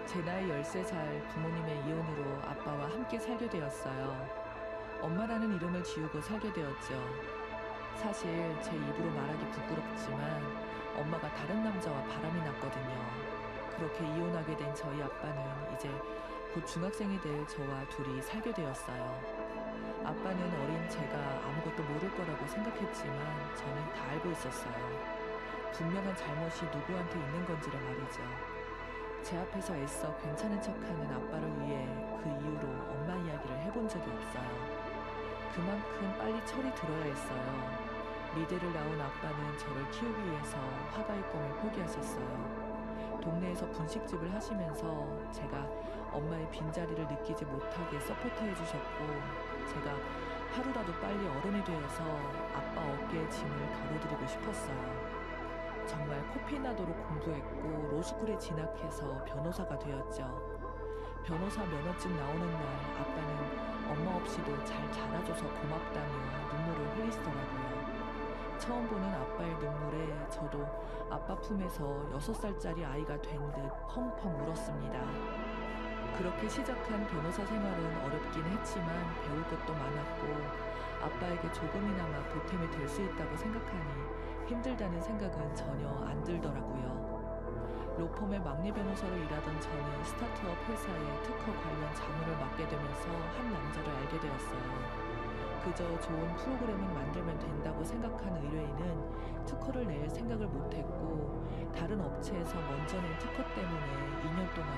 제 나이 13살 부모님의 이혼으로 아빠와 함께 살게 되었어요. 엄마라는 이름을 지우고 살게 되었죠. 사실 제 입으로 말하기 부끄럽지만 엄마가 다른 남자와 바람이 났거든요. 그렇게 이혼하게 된 저희 아빠는 이제 곧 중학생이 될 저와 둘이 살게 되었어요. 아빠는 어린 제가 아무것도 모를 거라고 생각했지만 저는 다 알고 있었어요. 분명한 잘못이 누구한테 있는 건지를 말이죠. 제 앞에서 애써 괜찮은 척하는 아빠를 위해 그 이후로 엄마 이야기를 해본 적이 없어요. 그만큼 빨리 철이 들어야 했어요. 미대를 나온 아빠는 저를 키우기 위해서 화가의 꿈을 포기하셨어요. 동네에서 분식집을 하시면서 제가 엄마의 빈자리를 느끼지 못하게 서포트해 주셨고, 제가 하루라도 빨리 어른이 되어서 아빠 어깨에 짐을 덜어드리고 싶었어요. 정말 코피 나도록 공부했고 로스쿨에 진학해서 변호사가 되었죠. 변호사 면허증 나오는 날 아빠는 엄마 없이도 잘 자라줘서 고맙다며 눈물을 흘리시더라고요. 처음 보는 아빠의 눈물에 저도 아빠 품에서 6살짜리 아이가 된 듯 펑펑 울었습니다. 그렇게 시작한 변호사 생활은 어렵긴 했지만 배울 것도 많았고, 아빠에게 조금이나마 보탬이 될 수 있다고 생각하니 힘들다는 생각은 전혀 안 들더라고요. 로펌의 막내 변호사로 일하던 저는 스타트업 회사의 특허 관련 자문을 맡게 되면서 한 남자를 알게 되었어요. 그저 좋은 프로그램을 만들면 된다고 생각한 의뢰인은 특허를 낼 생각을 못했고, 다른 업체에서 먼저 낸 특허 때문에 2년 동안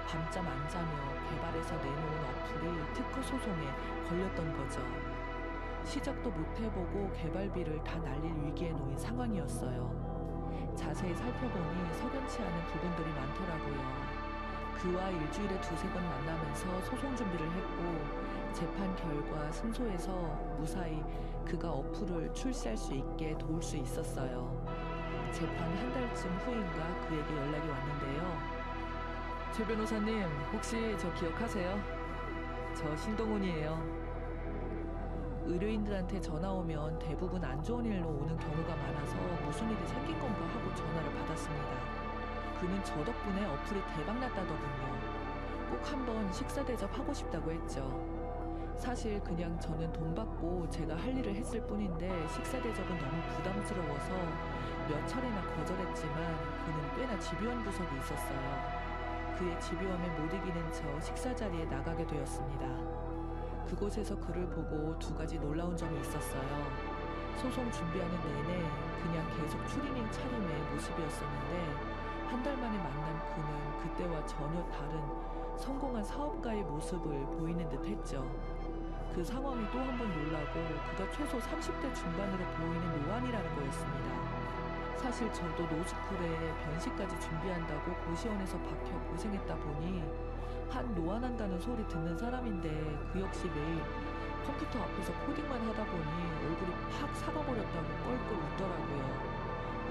밤잠 안 자며 개발해서 내놓은 어플이 특허 소송에 걸렸던 거죠. 시작도 못 해보고 개발비를 다 날릴 위기에 놓인 상황이었어요. 자세히 살펴보니 석연치 않은 부분들이 많더라고요. 그와 일주일에 2-3번 만나면서 소송 준비를 했고, 재판 결과 승소해서 무사히 그가 어플을 출시할 수 있게 도울 수 있었어요. 재판 한 달쯤 후인가 그에게 연락이 왔는데요. 최 변호사님, 혹시 저 기억하세요? 저 신동훈이에요. 의뢰인들한테 전화 오면 대부분 안 좋은 일로 오는 경우가 많아서 무슨 일이 생긴 건가 하고 전화를 받았습니다. 그는 저 덕분에 어플이 대박났다더군요. 꼭 한번 식사 대접하고 싶다고 했죠. 사실 그냥 저는 돈 받고 제가 할 일을 했을 뿐인데 식사 대접은 너무 부담스러워서 몇 차례나 거절했지만 그는 꽤나 집요한 구석이 있었어요. 그의 집요함에 못 이기는 저 식사 자리에 나가게 되었습니다. 그곳에서 그를 보고 2가지 놀라운 점이 있었어요. 소송 준비하는 내내 그냥 계속 추리닝 차림의 모습이었었는데, 한 달 만에 만난 그는 그때와 전혀 다른 성공한 사업가의 모습을 보이는 듯 했죠. 그 상황이 또 한 번 놀라고, 그가 최소 30대 중반으로 보이는 노안이라는 거였습니다. 사실 저도 로스쿨에 변시까지 준비한다고 고시원에서 박혀 고생했다 보니 한 노안한다는 소리 듣는 사람인데, 그 역시 매일 컴퓨터 앞에서 코딩만 하다 보니 얼굴이 팍 사가버렸다고 껄껄 웃더라고요.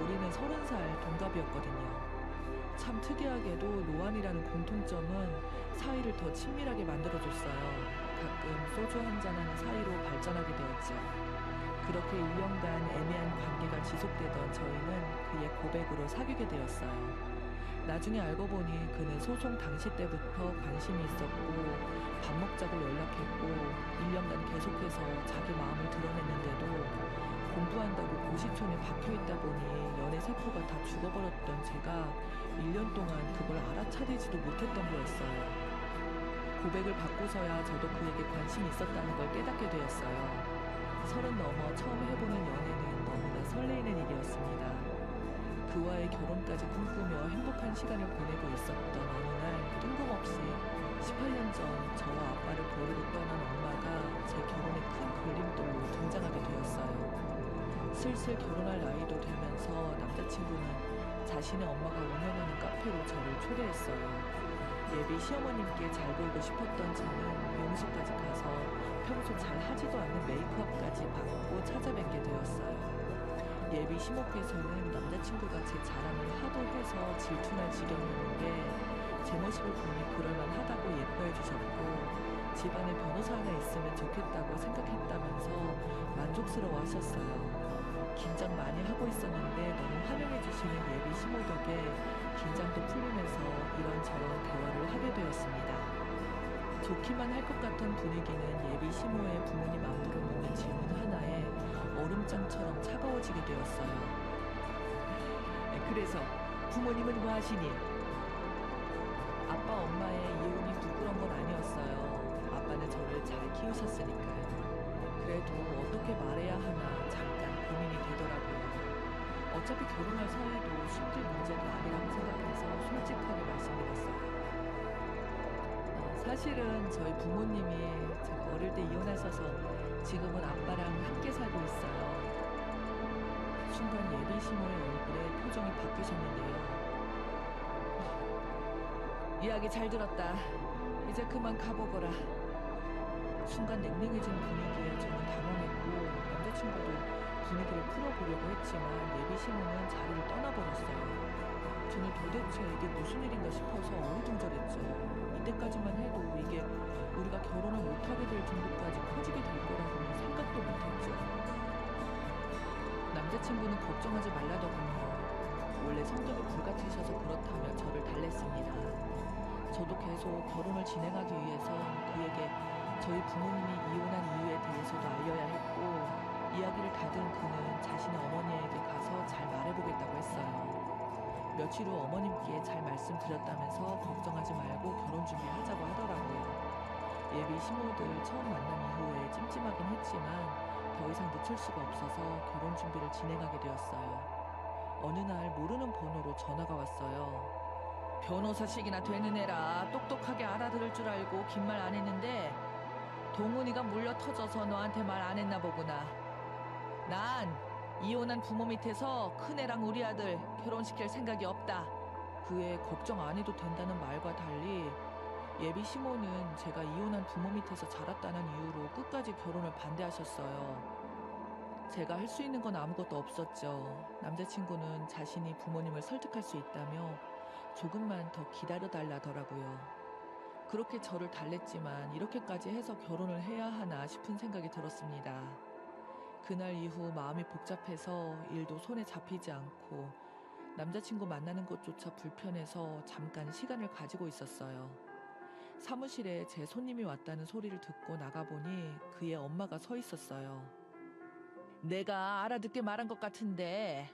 우리는 30살 동갑이었거든요. 참 특이하게도 노안이라는 공통점은 사이를 더 친밀하게 만들어줬어요. 가끔 소주 한잔하는 사이로 발전하게 되었죠. 그렇게 1년간 애매한 관계가 지속되던 저희는 그의 고백으로 사귀게 되었어요. 나중에 알고 보니 그는 소송 당시 때부터 관심이 있었고, 밥 먹자고 연락했고, 1년간 계속해서 자기 마음을 드러냈는데도 공부한다고 고시촌에 박혀있다 보니 연애 세포가 다 죽어버렸던 제가 1년 동안 그걸 알아차리지도 못했던 거였어요. 고백을 받고서야 저도 그에게 관심이 있었다는 걸 깨닫게 되었어요. 30 넘어 처음 해보는 연애는 너무나 설레이는 일이었습니다. 그와의 결혼까지 꿈꾸며 행복한 시간을 보내고 있었던 어느 날 뜬금없이 18년 전 저와 아빠를 버리고 떠난 엄마가 제 결혼에 큰 걸림돌로 등장하게 되었어요. 슬슬 결혼할 나이도 되면서 남자친구는 자신의 엄마가 운영하는 카페로 저를 초대했어요. 예비 시어머님께 잘 보이고 싶었던 저는 미용실까지 가서 평소 잘 하지도 않는 메이크업까지 받고 찾아뵙게 되었어요. 예비 시모께서는 남자친구가 제 자랑을 하도 해서 질투날 지경이었는데, 제 모습을 보니 그럴만하다고 예뻐해 주셨고, 집안에 변호사 하나 있으면 좋겠다고 생각했다면서 만족스러워 하셨어요. 긴장 많이 하고 있었는데 너무 환영해 주시는 예비 시모 덕에 긴장도 풀리면서 이런저런 대화를 하게 되었습니다. 좋기만 할 것 같던 분위기는 예비 시모의 부모님 안부를 묻는 질문 하나에 얼음장처럼 차가워지게 되었어요. 그래서 부모님은 뭐 하시니? 아빠 엄마의 이혼이 부끄러운 건 아니었어요. 아빠는 저를 잘 키우셨으니까요. 그래도 어떻게 말해야 하나 잠깐 고민이 되더라고요. 어차피 결혼할 사이도 쉽게 문제도 아니라고 생각해서 솔직하게 말씀드렸어요. 사실은 저희 부모님이 제가 어릴 때 이혼하셔서 지금은 아빠랑 함께 살고 있어요. 순간 예비 시모의 얼굴에 표정이 바뀌셨는데요. 이야기 잘 들었다. 이제 그만 가보거라. 순간 냉랭해진 분위기에 저는 당황했고 남자친구도 분위기를 풀어보려고 했지만 예비 시모는 자리를 떠나버렸어요. 저는 도대체 이게 무슨 일인가 싶어서 어리둥절했죠. 이때까지만 해도 이게 우리가 결혼을 못하게 될 정도까지 커지게 될 거라고는 생각도 못했죠. 남자친구는 걱정하지 말라더군요. 원래 성격이 불같으셔서 그렇다며 저를 달랬습니다. 저도 계속 결혼을 진행하기 위해서 그에게 저희 부모님이 이혼한 이유에 대해서도 알려야 했고 이야기를 다 들은 그는 자신의 어머니에게 가서 잘 말해보겠다고 했어요. 며칠 후 어머님께 잘 말씀드렸다면서 걱정하지 말고 결혼 준비하자고 하더라고요. 예비 시모들 처음 만남 이후에 찜찜하긴 했지만 더 이상 늦출 수가 없어서 결혼 준비를 진행하게 되었어요. 어느 날 모르는 번호로 전화가 왔어요. 변호사식이나 되는 애라 똑똑하게 알아들을 줄 알고 긴 말 안 했는데 동훈이가 물려 터져서 너한테 말 안 했나 보구나. 난 이혼한 부모 밑에서 큰애랑 우리 아들 결혼시킬 생각이 없다. 그의 걱정 안 해도 된다는 말과 달리 예비 시모는 제가 이혼한 부모 밑에서 자랐다는 이유로 끝까지 결혼을 반대하셨어요. 제가 할 수 있는 건 아무것도 없었죠. 남자친구는 자신이 부모님을 설득할 수 있다며 조금만 더 기다려달라더라고요. 그렇게 저를 달랬지만 이렇게까지 해서 결혼을 해야 하나 싶은 생각이 들었습니다. 그날 이후 마음이 복잡해서 일도 손에 잡히지 않고 남자친구 만나는 것조차 불편해서 잠깐 시간을 가지고 있었어요. 사무실에 제 손님이 왔다는 소리를 듣고 나가보니 그의 엄마가 서 있었어요. 내가 알아듣게 말한 것 같은데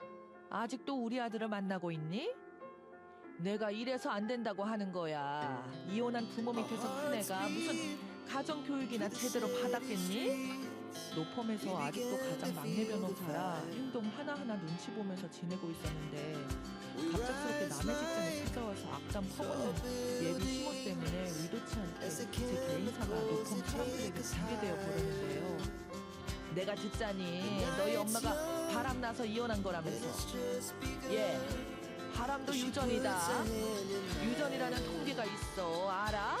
아직도 우리 아들을 만나고 있니? 내가 이래서 안 된다고 하는 거야. 이혼한 부모 밑에서 큰 애가 무슨 가정교육이나 제대로 받았겠니? 로펌에서 아직도 가장 막내 변호사라 행동 하나하나 눈치 보면서 지내고 있었는데 갑작스럽게 남의 직장에 찾아와서 악담 퍼붓는 예비 시모 때문에 의도치 않게 제 개인사가 로펌 사람들에게 공개되어 버렸는데요. 내가 듣자니 너희 엄마가 바람나서 이혼한 거라면서. 예, 바람도 유전이다. 유전이라는 통계가 있어. 알아?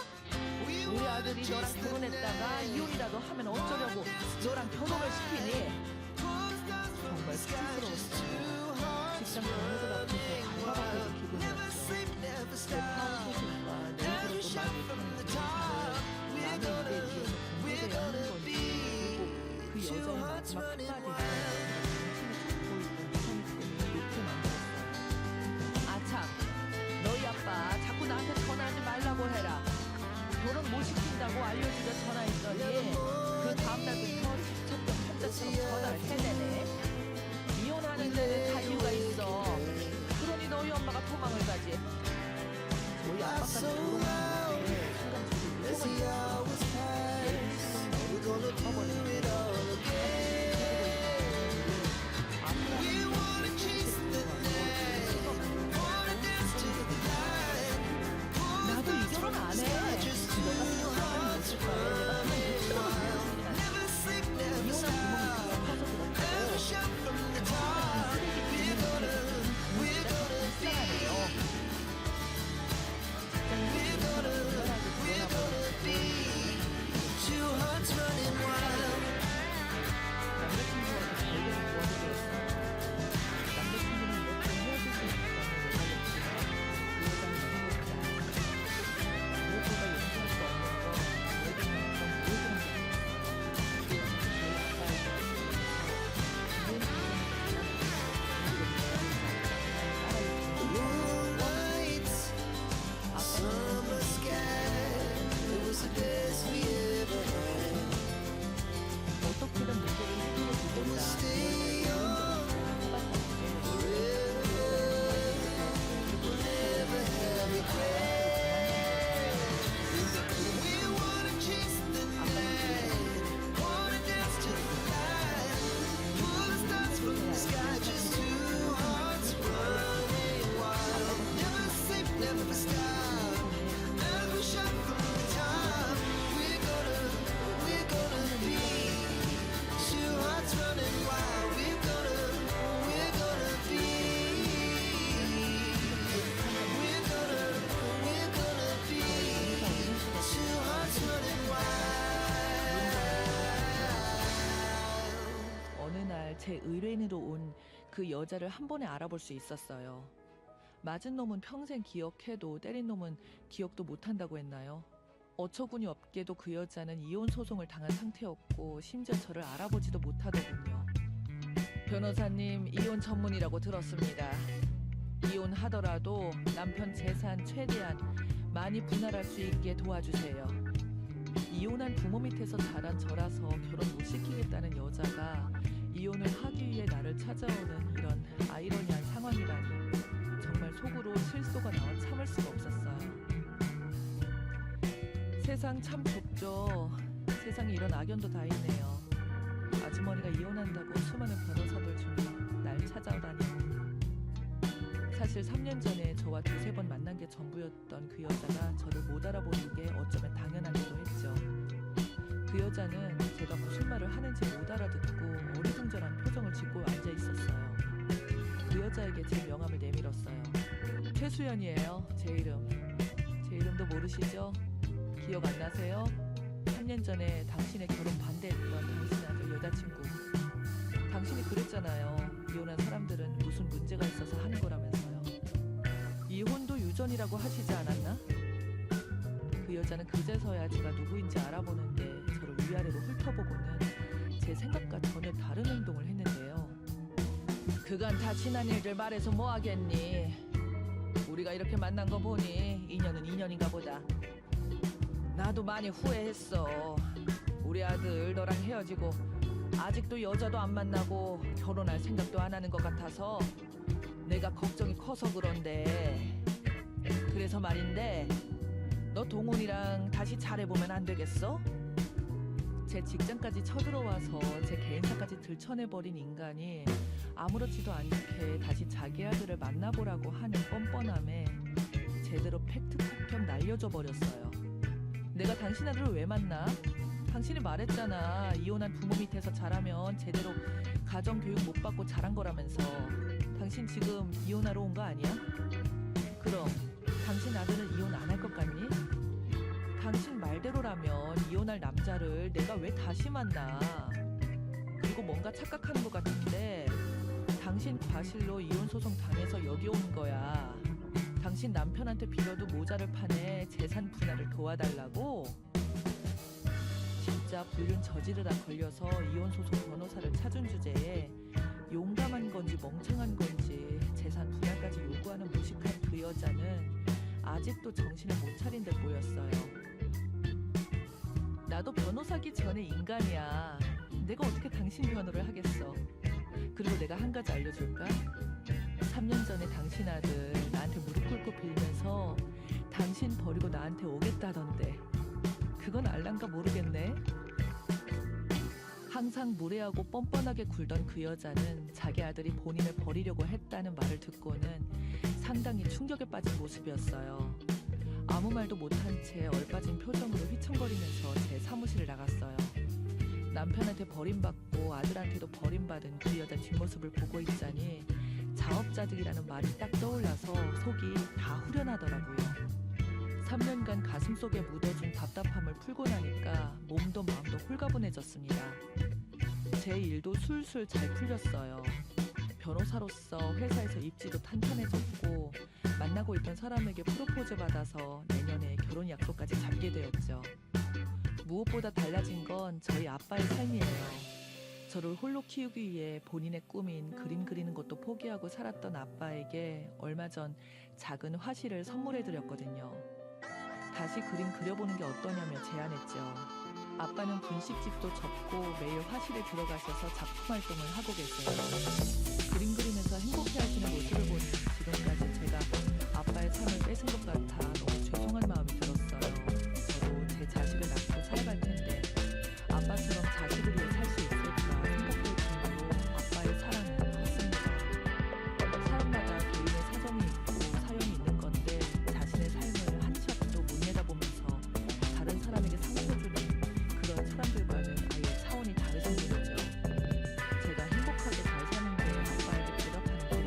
우리 아들이 너랑 결혼했다가 이혼이라도 하면 어쩌려고 너랑 결혼을 시키니? 정말 수치스러웠어요. 직장 동료들 앞에서 알바받는 기분이었죠. 제 파운 소식과 내 입으로도 말 못하는 그 여자를 남의 입에 이어서 공개돼야 하는 건지 그리고 그 여자의 마지막 한마디가 정신을 잡고 있던 선생님이 놓게 만들었어요. 아참, 너희 아빠 자꾸 나한테 전화하지 말라고 해라. 결혼 못 시킨다고 알려주려 전화했더니 그 다음날부터 직접 혼자처럼 전화를 해내네. 이혼하는 데는 다 이유가 있어. 그러니 너희 엄마가 도망을 가지. 저희 아빠까지 결혼하는데 순간 저도 무서워졌어요. 예비 시동을 잡아버리는 나도 이 결혼 안 해. 너가 생각하는 모습과 내가 그냥 이혼한 부모님이 커서 그렇고 쓰레기 부모님이 불쌍하네요. 그 여자를 한 번에 알아볼 수 있었어요. 맞은 놈은 평생 기억해도 때린 놈은 기억도 못한다고 했나요? 어처구니 없게도 그 여자는 이혼 소송을 당한 상태였고 심지어 저를 알아보지도 못하더군요. 변호사님, 이혼 전문이라고 들었습니다. 이혼하더라도 남편 재산 최대한 많이 분할할 수 있게 도와주세요. 이혼한 부모 밑에서 자란 저라서 결혼 못 시키겠다는 여자가 이혼을 하기 위해 나를 찾아오는 이런 아이러니한 상황이라니 정말 속으로 실소가 나와 참을 수가 없었어요. 세상 참 좁죠. 세상에 이런 악연도 다 있네요. 아주머니가 이혼한다고 수많은 변호사들 중에 날 찾아오다니. 사실 3년 전에 저와 두세 번 만난 게 전부였던 그 여자가 저를 못 알아보는 게 어쩌면 당연하기도 했죠. 그 여자는 제가 무슨 말을 하는지 못 알아듣고 어리둥절한 표정을 짓고 앉아 있었어요. 그 여자에게 제 명함을 내밀었어요. 최수연이에요. 제 이름. 제 이름도 모르시죠? 기억 안 나세요? 3년 전에 당신의 결혼 반대했던 당신 아들 여자친구. 당신이 그랬잖아요. 이혼한 사람들은 무슨 문제가 있어서 하는 거라면서요. 이혼도 유전이라고 하시지 않았나? 그 여자는 그제서야 제가 누구인지 알아보는데 저를 위아래로 훑어보고는 제 생각과 전혀 다른 행동을 했는데요. 그간 다 지난 일들 말해서 뭐 하겠니? 우리가 이렇게 만난 거 보니 인연은 인연인가 보다. 나도 많이 후회했어. 우리 아들 너랑 헤어지고 아직도 여자도 안 만나고 결혼할 생각도 안 하는 것 같아서 내가 걱정이 커서 그런데. 그래서 말인데 너 동훈이랑 다시 잘해보면 안 되겠어? 제 직장까지 쳐들어와서 제 개인사까지 들춰내버린 인간이 아무렇지도 않게 다시 자기 아들을 만나보라고 하는 뻔뻔함에 제대로 팩트 폭격 날려줘 버렸어요. 내가 당신 아들을 왜 만나? 당신이 말했잖아. 이혼한 부모 밑에서 자라면 제대로 가정교육 못 받고 자란 거라면서. 당신 지금 이혼하러 온 거 아니야? 그럼 당신 아들은 이혼 안 할 것 같니? 당신 말대로라면 이혼할 남자를 내가 왜 다시 만나? 그리고 뭔가 착각하는 것 같은데 당신 과실로 이혼 소송 당해서 여기 온 거야. 당신 남편한테 빌어도 모자를 파내 재산 분할을 도와달라고? 진짜 불륜 저지르다 걸려서 이혼 소송 변호사를 찾은 주제에 용감한 건지 멍청한 건지 재산 분할까지 요구하는 무식한 그 여자는 아직도 정신을 못 차린 듯 보였어요. 나도 변호사기 전에 인간이야. 내가 어떻게 당신 변호를 하겠어. 그리고 내가 한 가지 알려줄까? 3년 전에 당신 아들 나한테 무릎 꿇고 빌면서 당신 버리고 나한테 오겠다던데 그건 알란가 모르겠네. 항상 무례하고 뻔뻔하게 굴던 그 여자는 자기 아들이 본인을 버리려고 했다는 말을 듣고는 상당히 충격에 빠진 모습이었어요. 아무 말도 못한 채 얼빠진 표정으로 휘청거리면서 제 사무실을 나갔어요. 남편한테 버림받고 아들한테도 버림받은 그 여자 뒷모습을 보고 있자니 자업자득이라는 말이 딱 떠올라서 속이 다 후련하더라고요. 3년간 가슴속에 묻어준 답답함을 풀고 나니까 몸도 마음도 홀가분해졌습니다. 제 일도 술술 잘 풀렸어요. 변호사로서 회사에서 입지도 탄탄해졌고 만나고 있던 사람에게 프로포즈 받아서 내년에 결혼 약속까지 잡게 되었죠. 무엇보다 달라진 건 저희 아빠의 삶이에요. 저를 홀로 키우기 위해 본인의 꿈인 그림 그리는 것도 포기하고 살았던 아빠에게 얼마 전 작은 화실을 선물해드렸거든요. 다시 그림 그려보는 게 어떠냐며 제안했죠. 아빠는 분식집도 접고 매일 화실에 들어가셔서 작품 활동을 하고 계세요. 그림 그리면서 행복해하시는 모습을 보니 지금까지 제가 아빠의 삶을 뺏은 것 같아 너무 죄송한 마음이 들었어요. 저도 제 자식을 낳고 살아갈 텐데 아빠처럼 자식을